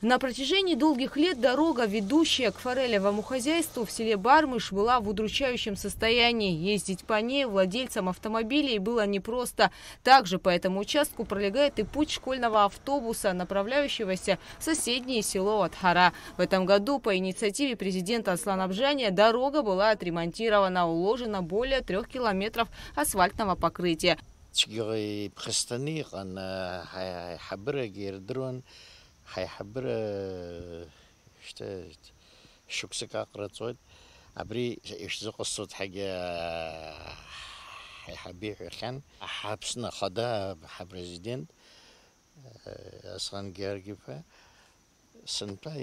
На протяжении долгих лет дорога, ведущая к форелевому хозяйству в селе Бармыш, была в удручающем состоянии. Ездить по ней владельцам автомобилей было непросто. Также по этому участку пролегает и путь школьного автобуса, направляющегося в соседнее село Атхара. В этом году по инициативе президента Аслана Абжания дорога была отремонтирована, уложено более 3 километров асфальтного покрытия. حيحبر شكسك أقرأ عبري يشزق الصوت حاجة حيحبيه خان حبسنا خدا بريزيدنت أصلا جارجفا سنتا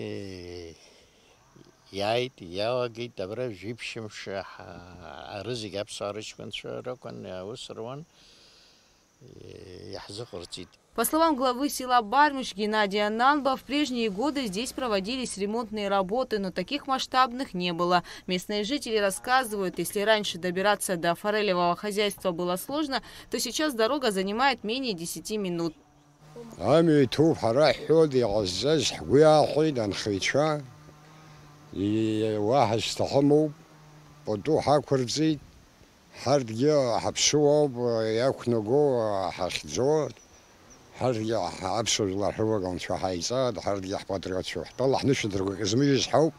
يايت يا جيت دبر جيب شمش رزق جاب صارش كنت شو كان وسروان يحزق رتيد. По словам главы села Бармыш Геннадия Нанба, в прежние годы здесь проводились ремонтные работы, но таких масштабных не было. Местные жители рассказывают, если раньше добираться до форелевого хозяйства было сложно, то сейчас дорога занимает менее 10 минут. هرجع عبسو الله حوق عن شو حيزاد هرجع بطريقة شو طلع نشدر إزميز حوب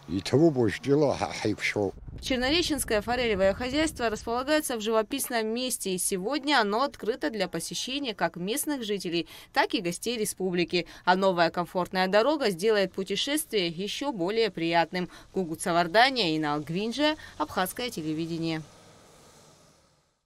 يتوب وشديله حيكشوا. Чернореченское форелевое хозяйство располагается в живописном месте, и сегодня оно открыто для посещения как местных жителей, так и гостей республики. А новая комфортная дорога сделает путешествие еще более приятным. Гугут Савардания, Инал Гвинджа, Абхазское телевидение.